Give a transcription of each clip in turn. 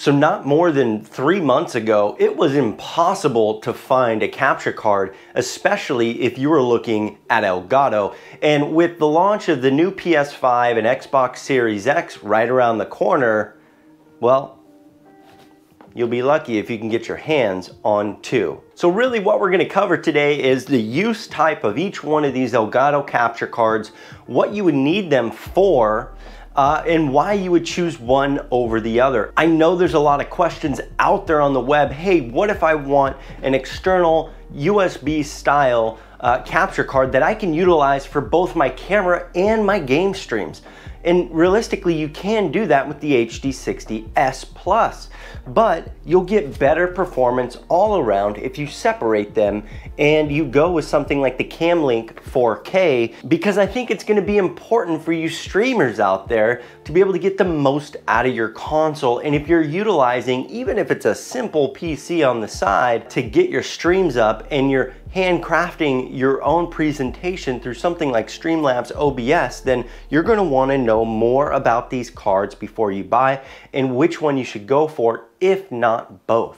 So not more than 3 months ago, it was impossible to find a capture card, especially if you were looking at Elgato. And with the launch of the new PS5 and Xbox Series X right around the corner, well, you'll be lucky if you can get your hands on two. So really what we're gonna cover today is the use type of each one of these Elgato capture cards, what you would need them for, and why you would choose one over the other. I know there's a lot of questions out there on the web. Hey, what if I want an external USB style capture card that I can utilize for both my camera and my game streams? And realistically, you can do that with the HD60S Plus, but you'll get better performance all around if you separate them and you go with something like the Camlink 4K, because I think it's gonna be important for you streamers out there to be able to get the most out of your console. And if you're utilizing, even if it's a simple PC on the side, to get your streams up and you're handcrafting your own presentation through something like Streamlabs OBS, then you're gonna wanna know more about these cards before you buy and which one you should go for, if not both.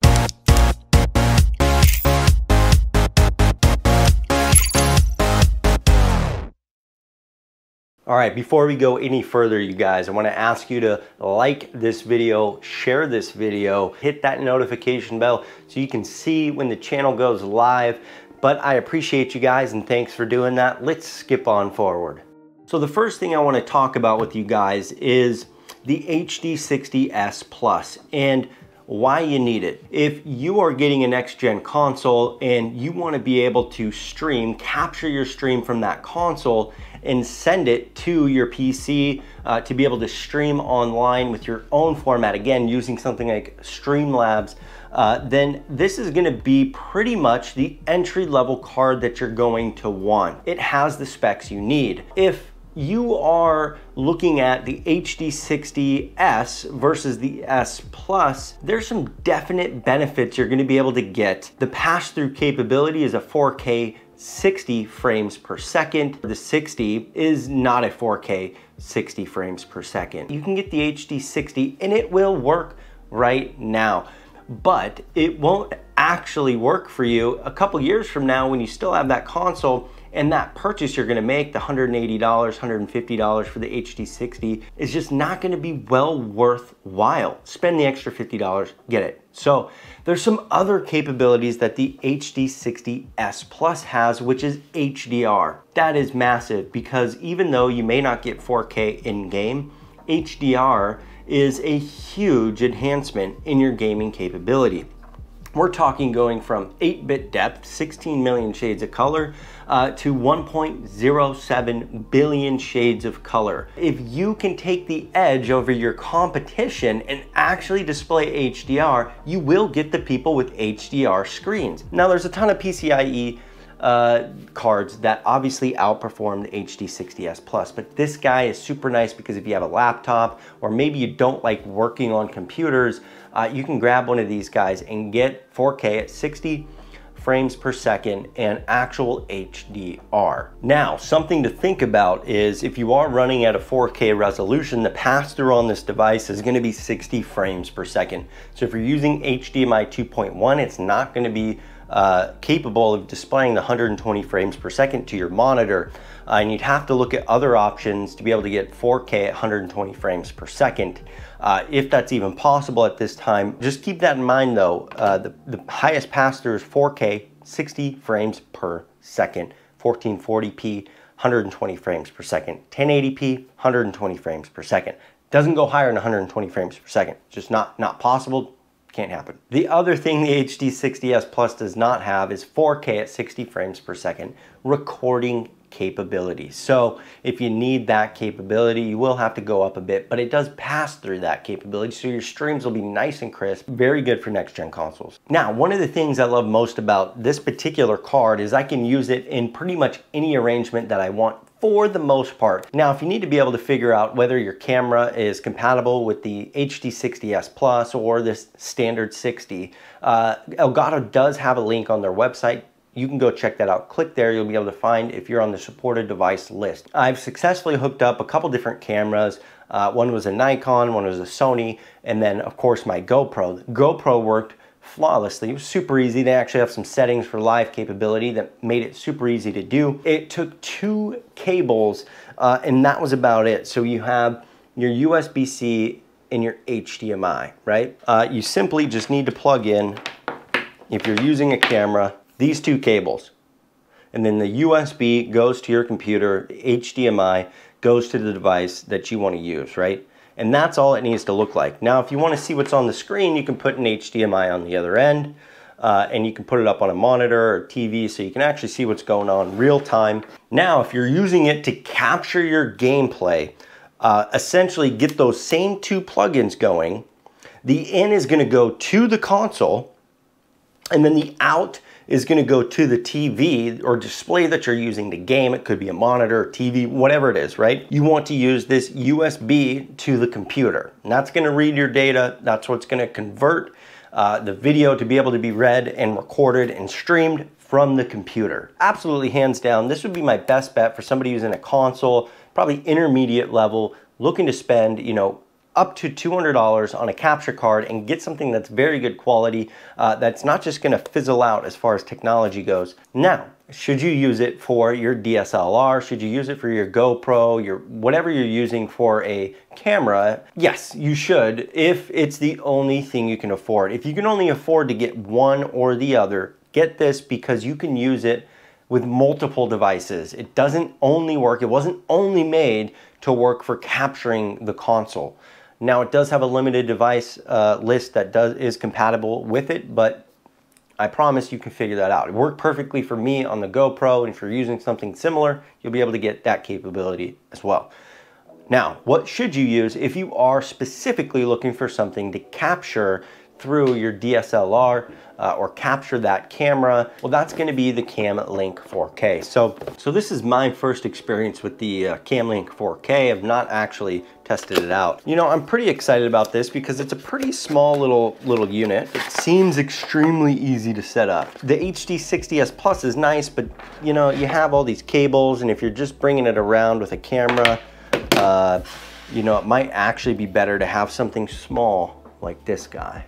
All right, before we go any further, you guys, I want to ask you to like this video, share this video, hit that notification bell so you can see when the channel goes live. But I appreciate you guys and thanks for doing that. Let's skip on forward. So the first thing I want to talk about with you guys is the HD60S Plus and why you need it. If you are getting a next-gen console and you want to be able to stream, capture your stream from that console and send it to your PC to be able to stream online with your own format, again, using something like Streamlabs, then this is gonna be pretty much the entry-level card that you're going to want. It has the specs you need. If you are looking at the HD60S versus the S Plus, there's some definite benefits you're gonna be able to get. The pass-through capability is a 4K 60 frames per second. The 60 is not a 4K 60 frames per second. You can get the HD60 and it will work right now, but it won't actually work for you a couple years from now when you still have that console, and that purchase you're gonna make, the $180, $150 for the HD60, is just not gonna be well worthwhile. Spend the extra $50, get it. So there's some other capabilities that the HD60S Plus has, which is HDR. That is massive because even though you may not get 4K in-game, HDR is a huge enhancement in your gaming capability. We're talking going from 8-bit depth, 16 million shades of color, to 1.07 billion shades of color. If you can take the edge over your competition and actually display HDR, you will get the people with HDR screens. Now there's a ton of PCIe cards that obviously outperform the HD60S Plus, but this guy is super nice because if you have a laptop or maybe you don't like working on computers, you can grab one of these guys and get 4K at 60 frames per second and actual HDR. Now, something to think about is if you are running at a 4K resolution, the pass-through on this device is gonna be 60 frames per second. So if you're using HDMI 2.1, it's not gonna be capable of displaying the 120 frames per second to your monitor, and you'd have to look at other options to be able to get 4K at 120 frames per second, if that's even possible at this time. Just keep that in mind though, the highest pass-through is 4K, 60 frames per second, 1440p, 120 frames per second, 1080p, 120 frames per second. Doesn't go higher than 120 frames per second. It's just not possible. Can't happen. The other thing the HD60S Plus does not have is 4K at 60 frames per second recording capability. So if you need that capability, you will have to go up a bit, but it does pass through that capability, so your streams will be nice and crisp. Very good for next-gen consoles. Now, one of the things I love most about this particular card is I can use it in pretty much any arrangement that I want for the most part. Now, if you need to be able to figure out whether your camera is compatible with the HD60S Plus or this standard 60, Elgato does have a link on their website. You can go check that out. Click there, you'll be able to find if you're on the supported device list. I've successfully hooked up a couple different cameras One was a Nikon, one was a Sony, and then of course my GoPro. The GoPro worked flawlessly. It was super easy. They actually have some settings for live capability that made it super easy to do. It took 2 cables and that was about it. So you have your USB-C and your HDMI, right? You simply just need to plug in, if you're using a camera, these 2 cables. And then the USB goes to your computer, the HDMI goes to the device that you want to use, right? And that's all it needs to look like. Now, if you want to see what's on the screen, you can put an HDMI on the other end, and you can put it up on a monitor or TV so you can actually see what's going on real time. Now, if you're using it to capture your gameplay, essentially get those same 2 plugins going, the in is going to go to the console, and then the out is going to go to the TV or display that you're using to game. It could be a monitor, TV, whatever it is, right? You want to use this USB to the computer. And that's going to read your data. That's what's going to convert the video to be able to be read and recorded and streamed from the computer. Absolutely, hands down, this would be my best bet for somebody who's in a console, probably intermediate level, looking to spend, you know, up to $200 on a capture card and get something that's very good quality, that's not just gonna fizzle out as far as technology goes. Now, should you use it for your DSLR? Should you use it for your GoPro, your whatever you're using for a camera? Yes, you should, if it's the only thing you can afford. If you can only afford to get one or the other, get this, because you can use it with multiple devices. It doesn't only work, it wasn't only made to work for capturing the console. Now, it does have a limited device list that is compatible with it, but I promise you can figure that out. It worked perfectly for me on the GoPro, and if you're using something similar, you'll be able to get that capability as well. Now, what should you use if you are specifically looking for something to capture through your DSLR or capture that camera? Well, that's going to be the Camlink 4K. So this is my first experience with the Camlink 4K. I've not actually tested it out. You know, I'm pretty excited about this because it's a pretty small little unit. It seems extremely easy to set up. The HD60S Plus is nice, but you know, you have all these cables, and if you're just bringing it around with a camera, you know, it might actually be better to have something small like this guy.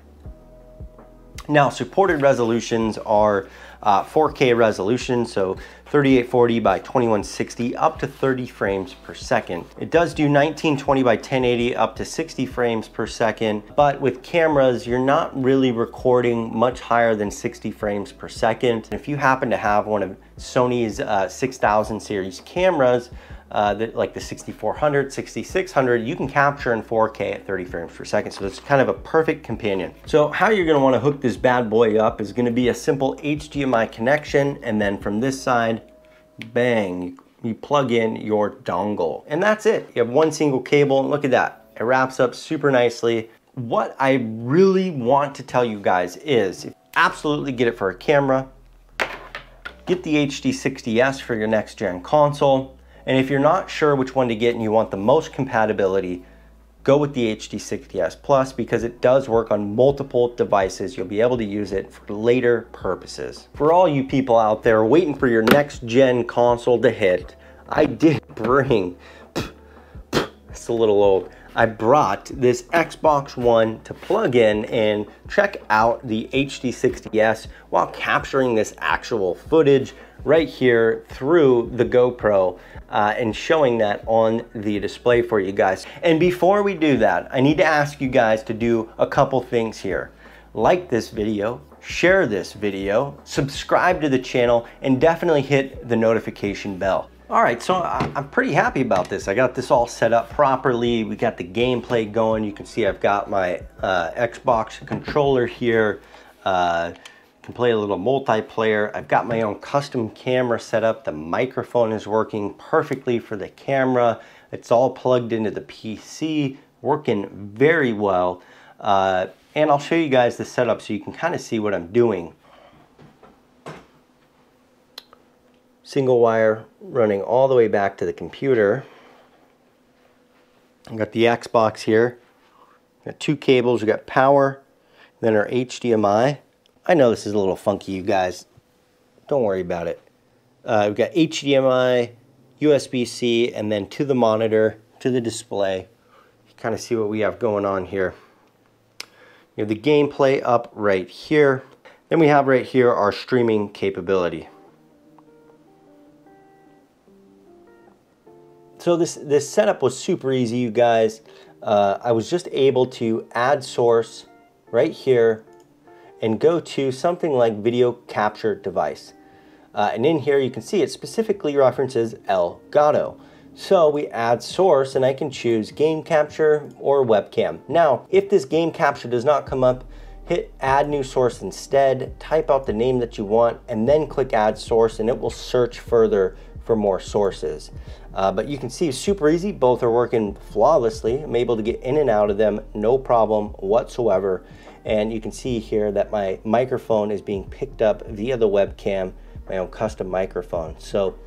Now, supported resolutions are 4K resolution, so 3840 by 2160 up to 30 frames per second. It does do 1920 by 1080 up to 60 frames per second, but with cameras, you're not really recording much higher than 60 frames per second. If you happen to have one of Sony's 6000 series cameras, like the 6400, 6600, you can capture in 4K at 30 frames per second. So it's kind of a perfect companion. So how you're gonna wanna hook this bad boy up is gonna be a simple HDMI connection, and then from this side, bang, you plug in your dongle. And that's it. You have one single cable, and look at that. It wraps up super nicely. What I really want to tell you guys is, absolutely get it for a camera, get the HD60S for your next gen console, and if you're not sure which one to get and you want the most compatibility, go with the HD60S Plus, because it does work on multiple devices. You'll be able to use it for later purposes. For all you people out there waiting for your next gen console to hit, I did bring, it's a little old, I brought this Xbox One to plug in and check out the HD60S while capturing this actual footage right here through the GoPro and showing that on the display for you guys. And before we do that, I need to ask you guys to do a couple things here. Like this video, share this video, subscribe to the channel, and definitely hit the notification bell. All right, so I'm pretty happy about this. I got this all set up properly. We got the gameplay going. You can see I've got my Xbox controller here. Can play a little multiplayer. I've got my own custom camera set up. The microphone is working perfectly for the camera. It's all plugged into the PC, working very well. And I'll show you guys the setup so you can kind of see what I'm doing. Single wire running all the way back to the computer. I've got the Xbox here. Got 2 cables. We got power, then our HDMI. I know this is a little funky, you guys. Don't worry about it. We've got HDMI, USB-C, and then to the monitor, to the display. kind of see what we have going on here. You have the gameplay up right here. Then we have right here our streaming capability. So this setup was super easy, you guys. I was just able to add source right here and go to something like video capture device. And in here you can see it specifically references Elgato. So we add source and I can choose game capture or webcam. Now, if this game capture does not come up, hit add new source instead, type out the name that you want, and then click add source and it will search further for more sources. But you can see super easy, both are working flawlessly. I'm able to get in and out of them, no problem whatsoever. And you can see here that my microphone is being picked up via the webcam, my own custom microphone. So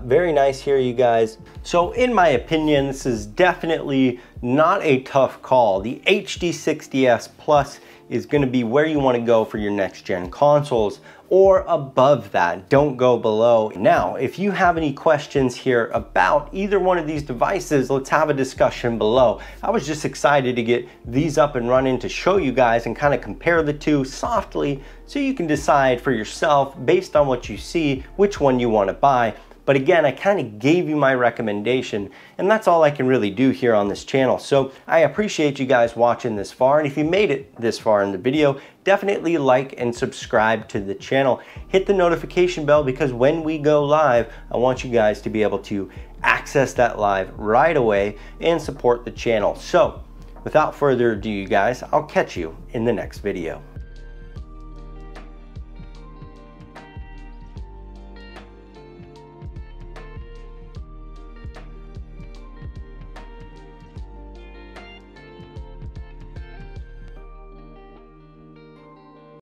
very nice here, you guys. So in my opinion, this is definitely not a tough call. The HD60S Plus is going to be where you want to go for your next gen consoles, or above that. Don't go below. Now, if you have any questions here about either one of these devices, let's have a discussion below. I was just excited to get these up and running to show you guys and kind of compare the two softly so you can decide for yourself based on what you see which one you want to buy. But again, I kind of gave you my recommendation, and that's all I can really do here on this channel. So I appreciate you guys watching this far, and if you made it this far in the video, definitely like and subscribe to the channel. Hit the notification bell, because when we go live, I want you guys to be able to access that live right away and support the channel. So without further ado, you guys, I'll catch you in the next video.